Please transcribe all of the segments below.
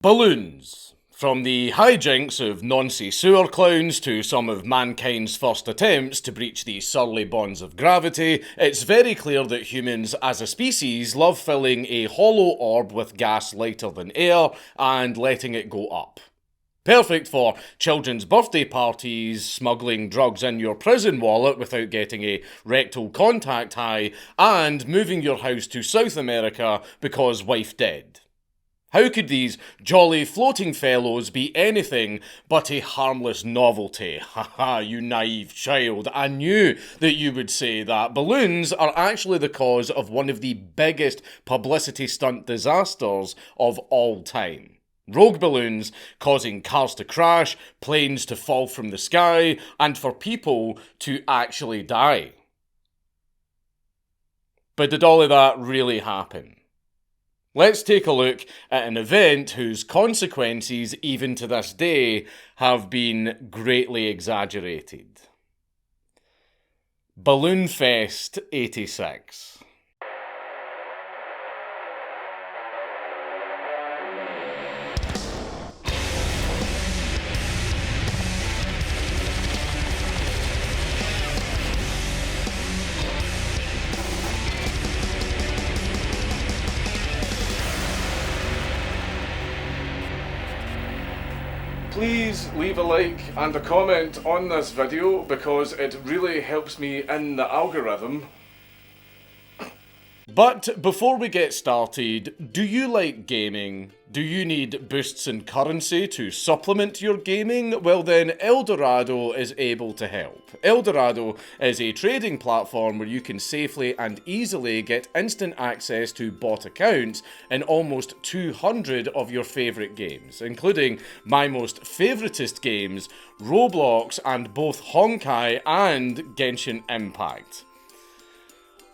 Balloons. From the hijinks of Nancy sewer clowns to some of mankind's first attempts to breach the surly bonds of gravity, it's very clear that humans as a species love filling a hollow orb with gas lighter than air and letting it go up. Perfect for children's birthday parties, smuggling drugs in your prison wallet without getting a rectal contact high, and moving your house to South America because wife dead. How could these jolly floating fellows be anything but a harmless novelty? Haha, you naive child. I knew that you would say that. Balloons are actually the cause of one of the biggest publicity stunt disasters of all time. Rogue balloons causing cars to crash, planes to fall from the sky, and for people to actually die. But did all of that really happen? Let's take a look at an event whose consequences, even to this day, have been greatly exaggerated. Balloonfest 86. Please leave a like and a comment on this video because it really helps me in the algorithm. But before we get started, do you like gaming? Do you need boosts in currency to supplement your gaming? Well then, Eldorado is able to help. Eldorado is a trading platform where you can safely and easily get instant access to bot accounts in almost 200 of your favourite games, including my most favouritist games, Roblox and both Honkai and Genshin Impact.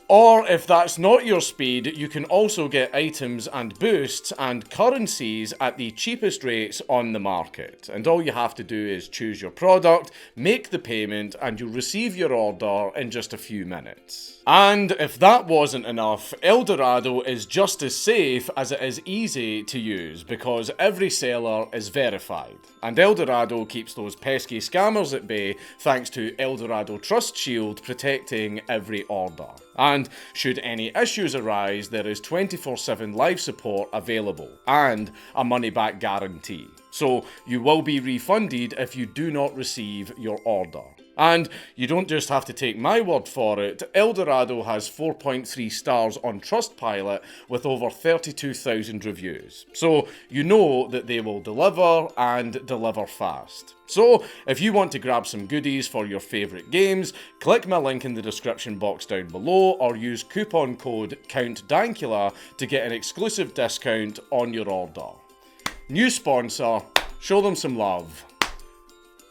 Or, if that's not your speed, you can also get items and boosts and currencies at the cheapest rates on the market. And all you have to do is choose your product, make the payment, and you'll receive your order in just a few minutes. And if that wasn't enough, Eldorado is just as safe as it is easy to use because every seller is verified. And Eldorado keeps those pesky scammers at bay thanks to Eldorado Trust Shield protecting every order. And should any issues arise, there is 24/7 live support available and a money-back guarantee. So you will be refunded if you do not receive your order. And you don't just have to take my word for it, Eldorado has 4.3 stars on Trustpilot with over 32,000 reviews. So you know that they will deliver and deliver fast. So if you want to grab some goodies for your favourite games, click my link in the description box down below or use coupon code COUNTDANKULA to get an exclusive discount on your order. New sponsor, show them some love.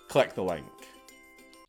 Click the link.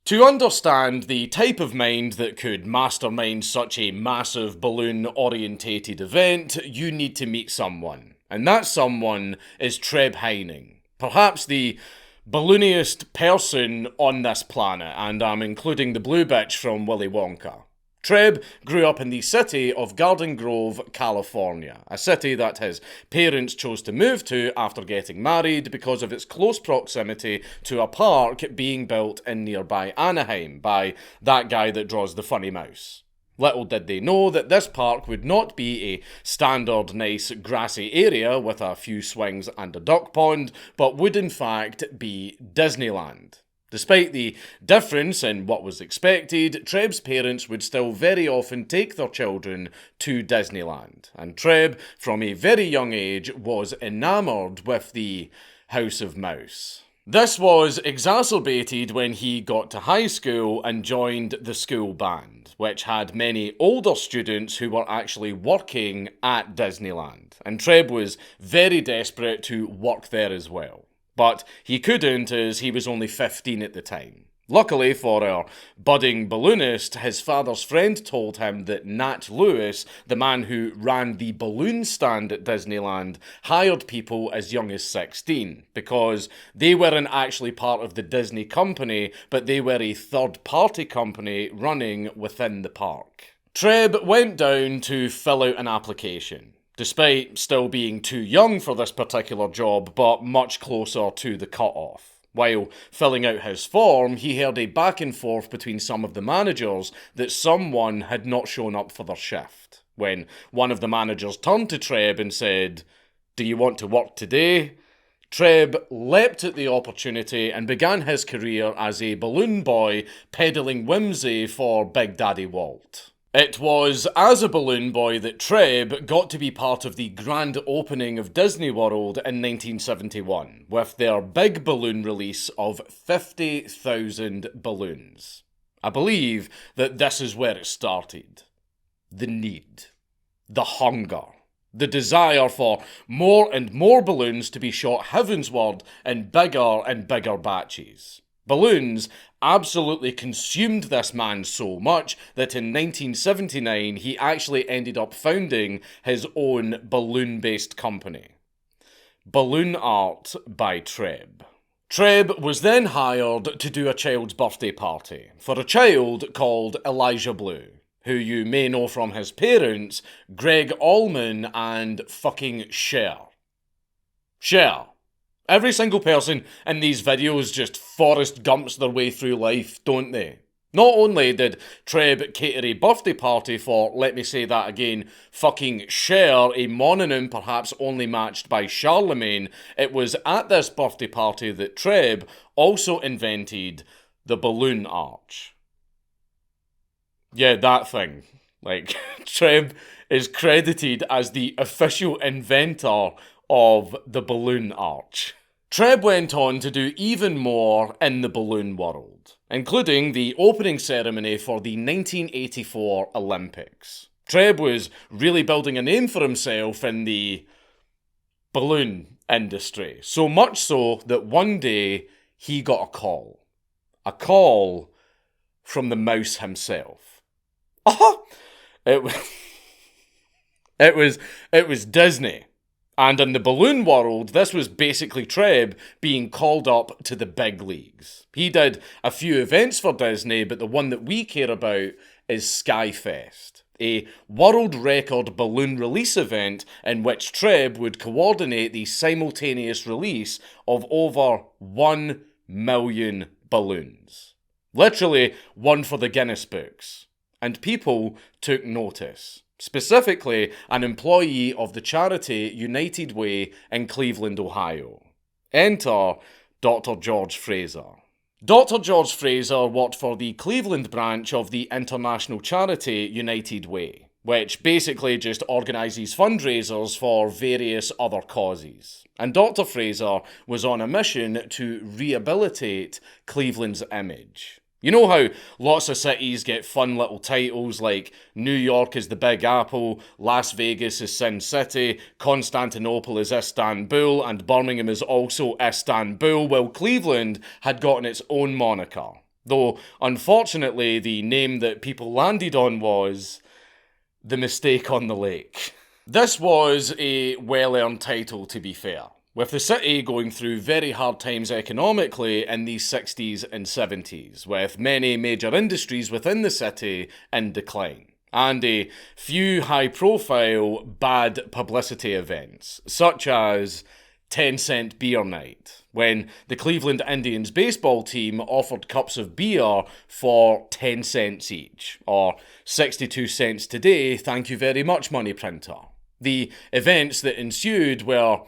To understand the type of mind that could mastermind such a massive balloon-orientated event, you need to meet someone. And that someone is Treb heining. Perhaps the ballooniest person on this planet, and I'm including the blue bitch from Willy Wonka. Treb grew up in the city of Garden Grove, California, a city that his parents chose to move to after getting married because of its close proximity to a park being built in nearby Anaheim by that guy that draws the funny mouse. Little did they know that this park would not be a standard nice grassy area with a few swings and a duck pond, but would in fact be Disneyland. Despite the difference in what was expected, Treb's parents would still very often take their children to Disneyland, and Treb, from a very young age, was enamoured with the House of Mouse. This was exacerbated when he got to high school and joined the school band, which had many older students who were actually working at Disneyland, and Treb was very desperate to work there as well. But he couldn't as he was only 15 at the time. Luckily for our budding balloonist, his father's friend told him that Nat Lewis, the man who ran the balloon stand at Disneyland, hired people as young as 16, because they weren't actually part of the Disney company, but they were a third-party company running within the park. Treb went down to fill out an application. despite still being too young for this particular job, but much closer to the cut-off. While filling out his form, he heard a back and forth between some of the managers that someone had not shown up for their shift. When one of the managers turned to Treb and said, "Do you want to work today?" Treb leapt at the opportunity and began his career as a balloon boy peddling whimsy for Big Daddy Walt. It was as a balloon boy that Treb got to be part of the grand opening of Disney World in 1971, with their big balloon release of 50,000 balloons. I believe that this is where it started. The need, the hunger, the desire for more and more balloons to be shot heavensward in bigger and bigger batches. Balloons absolutely consumed this man so much that in 1979 he actually ended up founding his own balloon-based company. Balloon Art by Treb. Treb was then hired to do a child's birthday party for a child called Elijah Blue, who you may know from his parents, Greg Allman and fucking Cher. Cher. Every single person in these videos just Forrest Gumps their way through life, don't they? Not only did Treb cater a birthday party for, let me say that again, fucking Cher, a mononym perhaps only matched by Charlemagne, it was at this birthday party that Treb also invented the balloon arch. Yeah, that thing. Like, Treb is credited as the official inventor of the balloon arch. Treb went on to do even more in the balloon world, including the opening ceremony for the 1984 Olympics. Treb was really building a name for himself in the balloon industry, so much so that one day he got a call. A call from the mouse himself. It was Disney. And in the balloon world, this was basically Treb being called up to the big leagues. He did a few events for Disney, but the one that we care about is Skyfest, a world record balloon release event in which Treb would coordinate the simultaneous release of over 1 million balloons. Literally one for the Guinness books. And people took notice. Specifically, an employee of the charity United Way in Cleveland, Ohio. Enter Dr. George Fraser. Dr. George Fraser worked for the Cleveland branch of the international charity United Way, which basically just organises fundraisers for various other causes. And Dr. Fraser was on a mission to rehabilitate Cleveland's image. You know how lots of cities get fun little titles like New York is the Big Apple, Las Vegas is Sin City, Constantinople is Istanbul, and Birmingham is also Istanbul? Well, Cleveland had gotten its own moniker. Though, unfortunately, the name that people landed on was the Mistake on the Lake. This was a well-earned title, to be fair, with the city going through very hard times economically in the 60s and 70s, with many major industries within the city in decline, and a few high-profile bad publicity events, such as 10-cent beer night, when the Cleveland Indians baseball team offered cups of beer for 10 cents each, or 62 cents today, thank you very much, money printer. The events that ensued were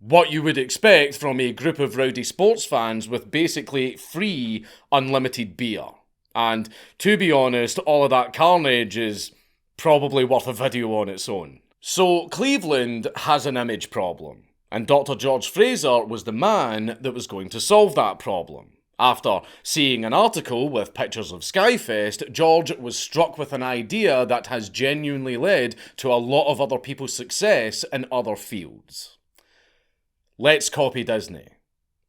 what you would expect from a group of rowdy sports fans with basically free, unlimited beer. And to be honest, all of that carnage is probably worth a video on its own. So Cleveland has an image problem, and Dr. George Fraser was the man that was going to solve that problem. After seeing an article with pictures of Skyfest, George was struck with an idea that has genuinely led to a lot of other people's success in other fields. Let's copy Disney.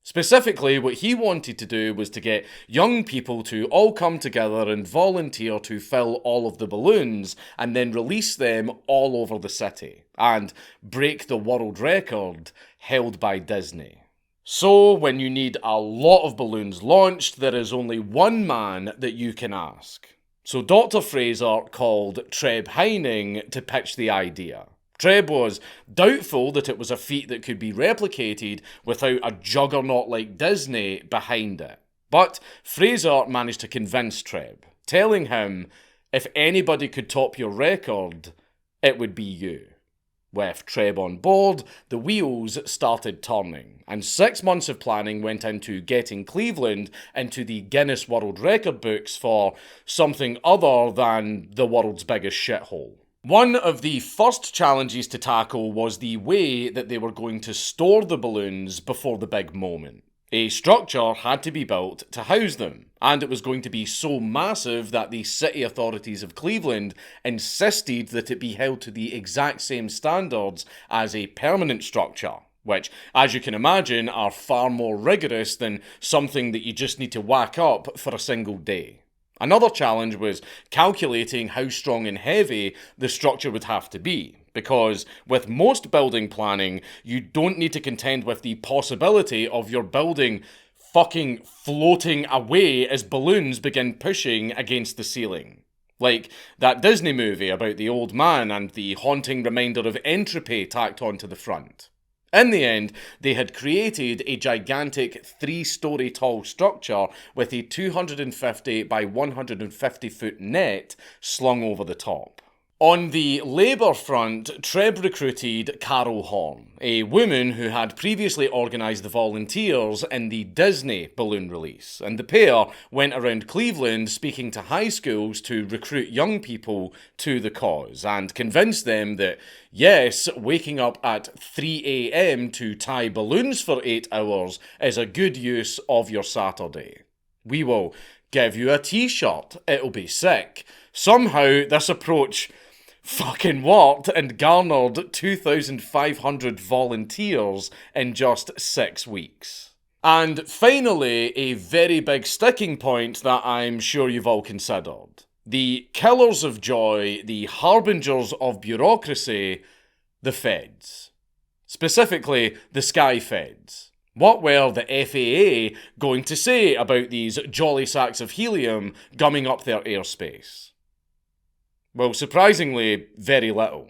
Specifically, what he wanted to do was to get young people to all come together and volunteer to fill all of the balloons and then release them all over the city and break the world record held by Disney. So, when you need a lot of balloons launched, there is only one man that you can ask. So Dr. Fraser called Treb Heining to pitch the idea. Treb was doubtful that it was a feat that could be replicated without a juggernaut like Disney behind it. But Fraser managed to convince Treb, telling him, if anybody could top your record, it would be you. With Treb on board, the wheels started turning, and 6 months of planning went into getting Cleveland into the Guinness World Record books for something other than the world's biggest shithole. One of the first challenges to tackle was the way that they were going to store the balloons before the big moment. A structure had to be built to house them, and it was going to be so massive that the city authorities of Cleveland insisted that it be held to the exact same standards as a permanent structure, which, as you can imagine, are far more rigorous than something that you just need to whack up for a single day. Another challenge was calculating how strong and heavy the structure would have to be, because with most building planning, you don't need to contend with the possibility of your building fucking floating away as balloons begin pushing against the ceiling. Like that Disney movie about the old man and the haunting reminder of entropy tacked onto the front. In the end, they had created a gigantic 3-story tall structure with a 250 by 150 foot net slung over the top. On the Labour front, Treb recruited Carol Horn, a woman who had previously organised the volunteers in the Disney balloon release, and the pair went around Cleveland speaking to high schools to recruit young people to the cause and convince them that, yes, waking up at 3 a.m. to tie balloons for 8 hours is a good use of your Saturday. We will give you a t-shirt, it'll be sick. Somehow, this approach fucking worked and garnered 2,500 volunteers in just 6 weeks. And finally, a very big sticking point that I'm sure you've all considered. The killers of joy, the harbingers of bureaucracy, the feds. Specifically, the Sky Feds. What were the FAA going to say about these jolly sacks of helium gumming up their airspace? Well, surprisingly, very little.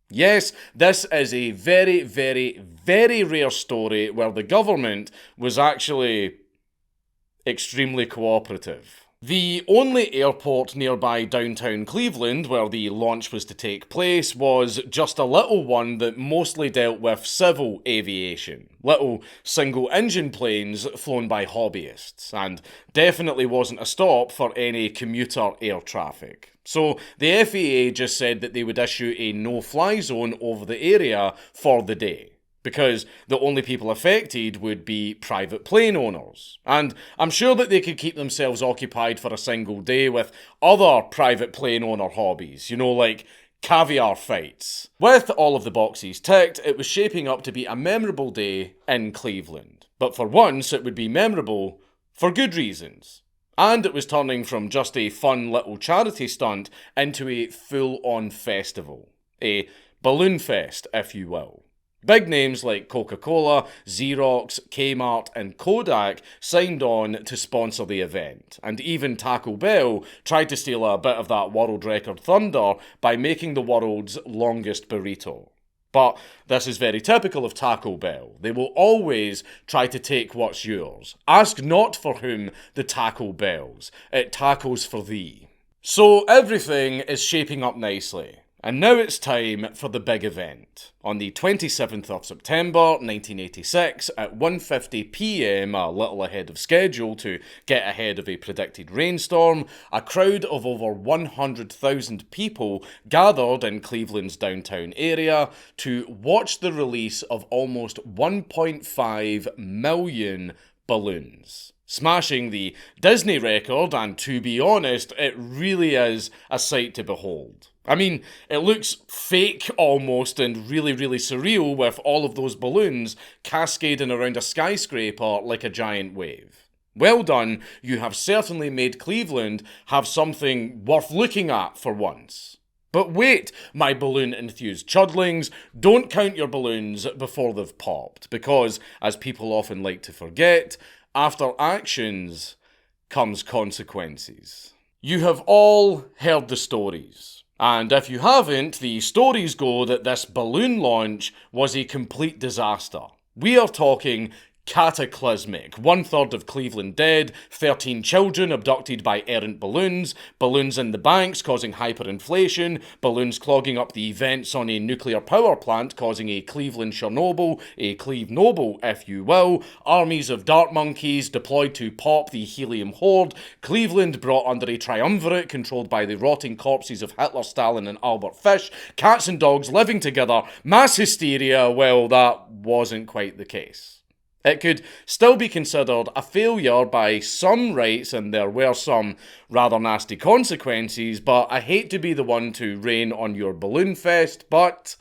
Yes, this is a very, very, very rare story where the government was actually extremely cooperative. The only airport nearby downtown Cleveland where the launch was to take place was just a little one that mostly dealt with civil aviation. Little single-engine planes flown by hobbyists, and definitely wasn't a stop for any commuter air traffic. So the FAA just said that they would issue a no-fly zone over the area for the day, because the only people affected would be private plane owners. And I'm sure that they could keep themselves occupied for a single day with other private plane owner hobbies, like caviar fights. With all of the boxes ticked, it was shaping up to be a memorable day in Cleveland. But for once, it would be memorable for good reasons. And it was turning from just a fun little charity stunt into a full-on festival. A balloon fest, if you will. Big names like Coca-Cola, Xerox, Kmart and Kodak signed on to sponsor the event, and even Taco Bell tried to steal a bit of that world record thunder by making the world's longest burrito. But this is very typical of Taco Bell. They will always try to take what's yours. Ask not for whom the taco bells, it tacos for thee. So everything is shaping up nicely. And now it's time for the big event. On the 27th of September 1986 at 1:50 p.m, a little ahead of schedule to get ahead of a predicted rainstorm, a crowd of over 100,000 people gathered in Cleveland's downtown area to watch the release of almost 1.5 million balloons. Smashing the Disney record, and to be honest, it really is a sight to behold. I mean, it looks fake almost and really, really surreal with all of those balloons cascading around a skyscraper like a giant wave. Well done, you have certainly made Cleveland have something worth looking at for once. But wait, my balloon-enthused chudlings, don't count your balloons before they've popped, because, as people often like to forget, after actions comes consequences. You have all heard the stories. And if you haven't, the stories go that this balloon launch was a complete disaster. We are talking cataclysmic. 1/3 of Cleveland dead, 13 children abducted by errant balloons, balloons in the banks causing hyperinflation, balloons clogging up the vents on a nuclear power plant causing a Cleveland Chernobyl, a Cleve Noble, if you will, armies of dart monkeys deployed to pop the helium horde, Cleveland brought under a triumvirate controlled by the rotting corpses of Hitler, Stalin and Albert Fish, cats and dogs living together, mass hysteria. Well, that wasn't quite the case. It could still be considered a failure by some rights, and there were some rather nasty consequences, but I hate to be the one to rain on your balloon fest, but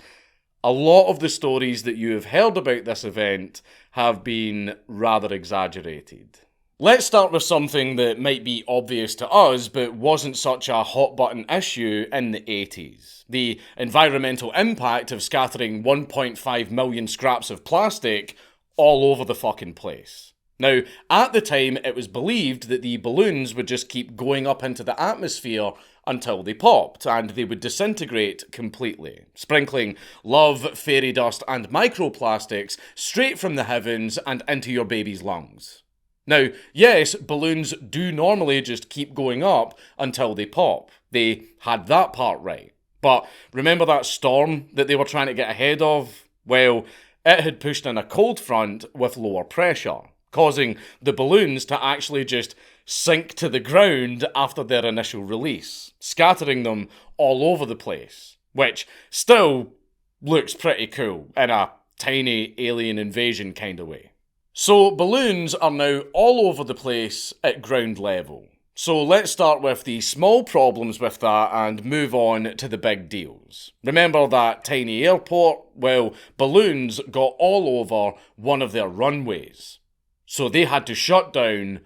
a lot of the stories that you have heard about this event have been rather exaggerated. Let's start with something that might be obvious to us, but wasn't such a hot-button issue in the 80s. The environmental impact of scattering 1.5 million scraps of plastic all over the fucking place. Now, at the time, it was believed that the balloons would just keep going up into the atmosphere until they popped, and they would disintegrate completely, sprinkling love, fairy dust, and microplastics straight from the heavens and into your baby's lungs. Now, yes, balloons do normally just keep going up until they pop. They had that part right. But remember that storm that they were trying to get ahead of? Well, it had pushed in a cold front with lower pressure, causing the balloons to actually just sink to the ground after their initial release, scattering them all over the place, which still looks pretty cool in a tiny alien invasion kind of way. So balloons are now all over the place at ground level. So let's start with the small problems with that and move on to the big deals. Remember that tiny airport? Well, balloons got all over one of their runways. So they had to shut down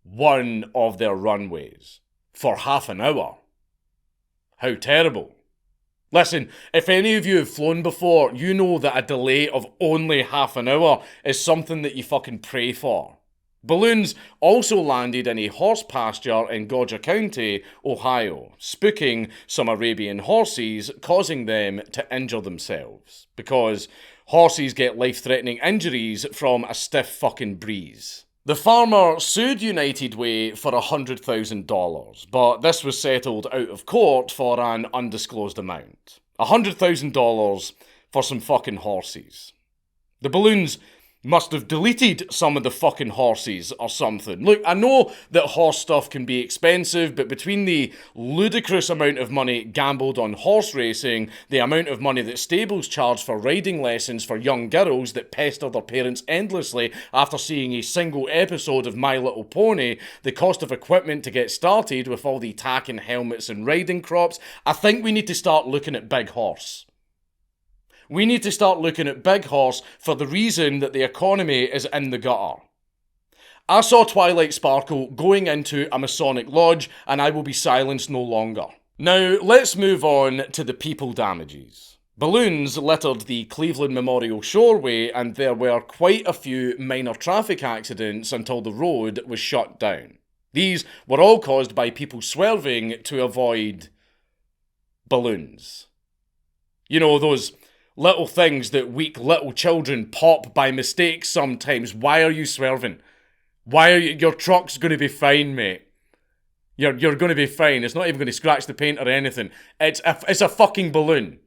one of their runways for half an hour. How terrible. Listen, if any of you have flown before, you know that a delay of only half an hour is something that you fucking pray for. Balloons also landed in a horse pasture in Gouger County, Ohio, spooking some Arabian horses, causing them to injure themselves. Because horses get life-threatening injuries from a stiff fucking breeze. The farmer sued United Way for $100,000, but this was settled out of court for an undisclosed amount. $100,000 for some fucking horses. The balloons must have deleted some of the fucking horses or something. Look, I know that horse stuff can be expensive, but between the ludicrous amount of money gambled on horse racing, the amount of money that stables charge for riding lessons for young girls that pester their parents endlessly after seeing a single episode of My Little Pony, the cost of equipment to get started with all the tack and helmets and riding crops, I think we need to start looking at Big Horse. We need to start looking at Big Horse for the reason that the economy is in the gutter. I saw Twilight Sparkle going into a Masonic lodge, and I will be silenced no longer. Now, let's move on to the people damages. Balloons littered the Cleveland Memorial Shoreway, and there were quite a few minor traffic accidents until the road was shut down. These were all caused by people swerving to avoid balloons. You know, those little things that weak little children pop by mistake sometimes. Why are you swerving? Why are you? Your truck's going to be fine, mate. You're going to be fine. It's not even going to scratch the paint or anything. It's a fucking balloon.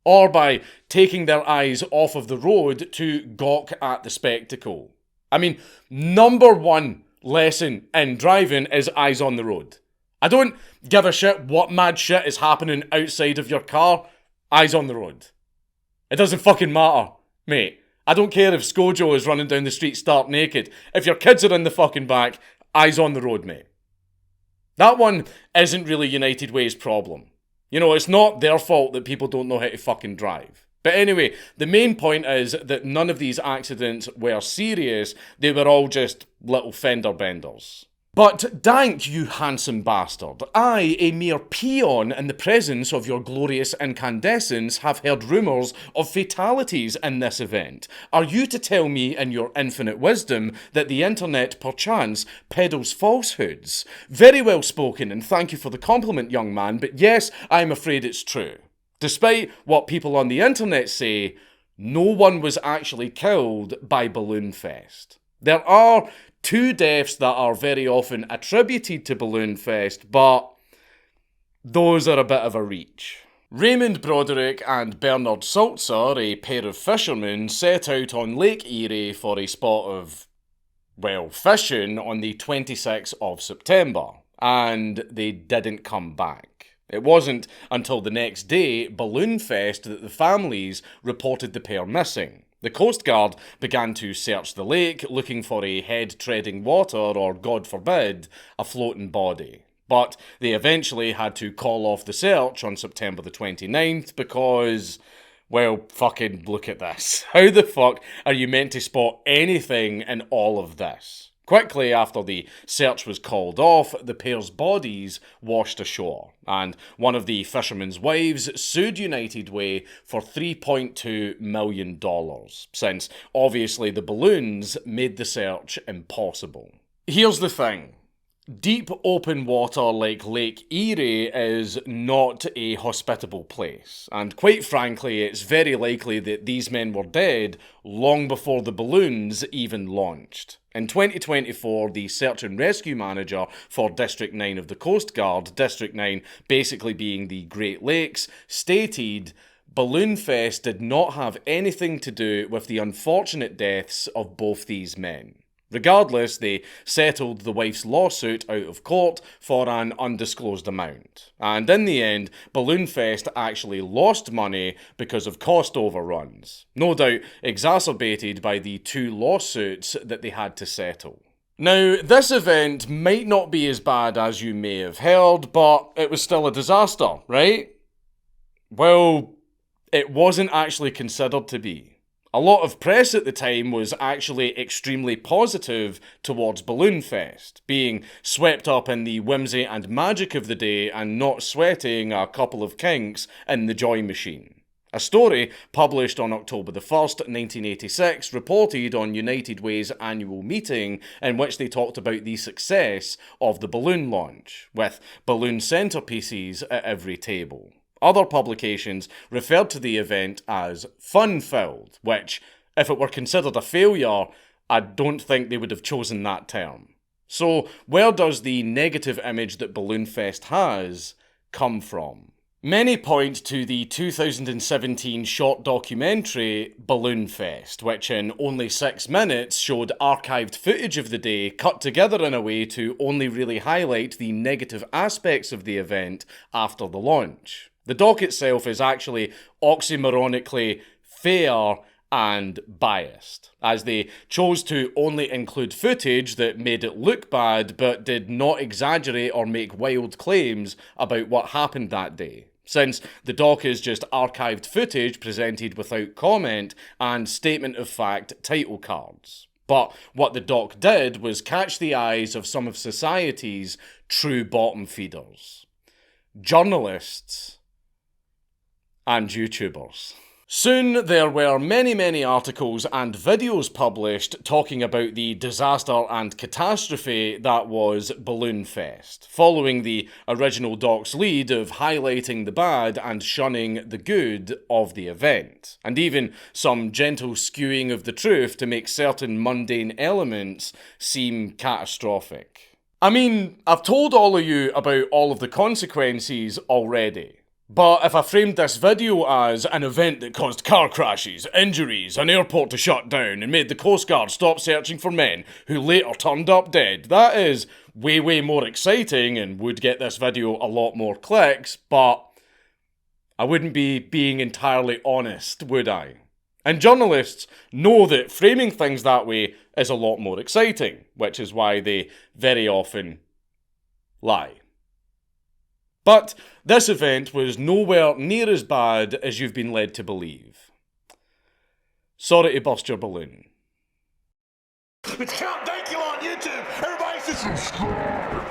Or by taking their eyes off of the road to gawk at the spectacle. I mean, number one lesson in driving is eyes on the road. I don't give a shit what mad shit is happening outside of your car. Eyes on the road. It doesn't fucking matter, mate. I don't care if Skojo is running down the street stark naked. If your kids are in the fucking back, eyes on the road, mate. That one isn't really United Way's problem. You know, it's not their fault that people don't know how to fucking drive. But anyway, the main point is that none of these accidents were serious. They were all just little fender benders. But Dank, you handsome bastard, I, a mere peon in the presence of your glorious incandescence, have heard rumours of fatalities in this event. Are you to tell me in your infinite wisdom that the internet perchance peddles falsehoods? Very well spoken, and thank you for the compliment, young man, but yes, I'm afraid it's true. Despite what people on the internet say, no one was actually killed by Balloonfest. There are 2 deaths that are very often attributed to Balloonfest, but those are a bit of a reach. Raymond Broderick and Bernard Salzer, a pair of fishermen, set out on Lake Erie for a spot of, well, fishing on the 26th of September, and they didn't come back. It wasn't until the next day, Balloonfest, that the families reported the pair missing. The Coast Guard began to search the lake, looking for a head treading water or, God forbid, a floating body. But they eventually had to call off the search on September the 29th because, well, fucking look at this. How the fuck are you meant to spot anything in all of this? Quickly after the search was called off, the pair's bodies washed ashore, and one of the fishermen's wives sued United Way for $3.2 million, since obviously the balloons made the search impossible. Here's the thing. Deep open water like Lake Erie is not a hospitable place, and quite frankly it's very likely that these men were dead long before the balloons even launched. In 2024, the search and rescue manager for District 9 of the Coast Guard, District 9 basically being the Great Lakes, stated Balloonfest did not have anything to do with the unfortunate deaths of both these men. Regardless, they settled the wife's lawsuit out of court for an undisclosed amount. And in the end, Balloonfest actually lost money because of cost overruns, no doubt exacerbated by the 2 lawsuits that they had to settle. Now, this event might not be as bad as you may have heard, but it was still a disaster, right? Well, it wasn't actually considered to be. A lot of press at the time was actually extremely positive towards Balloonfest, being swept up in the whimsy and magic of the day and not sweating a couple of kinks in the joy machine. A story published on October the 1st, 1986, reported on United Way's annual meeting in which they talked about the success of the balloon launch, with balloon centerpieces at every table. Other publications referred to the event as fun-filled, which, if it were considered a failure, I don't think they would have chosen that term. So, where does the negative image that Balloonfest has come from? Many point to the 2017 short documentary Balloonfest, which in only 6 minutes showed archived footage of the day cut together in a way to only really highlight the negative aspects of the event after the launch. The doc itself is actually oxymoronically fair and biased, as they chose to only include footage that made it look bad but did not exaggerate or make wild claims about what happened that day, since the doc is just archived footage presented without comment and statement of fact title cards. But what the doc did was catch the eyes of some of society's true bottom feeders. Journalists and YouTubers. Soon there were many articles and videos published talking about the disaster and catastrophe that was Balloonfest, following the original doc's lead of highlighting the bad and shunning the good of the event, and even some gentle skewing of the truth to make certain mundane elements seem catastrophic. I mean, I've told all of you about all of the consequences already. But if I framed this video as an event that caused car crashes, injuries, an airport to shut down, and made the Coast Guard stop searching for men who later turned up dead, that is way more exciting and would get this video a lot more clicks, but I wouldn't be being entirely honest, would I? And journalists know that framing things that way is a lot more exciting, which is why they very often lie. But this event was nowhere near as bad as you've been led to believe. Sorry to burst your balloon. It's Count Dankula on YouTube. Everybody should subscribe.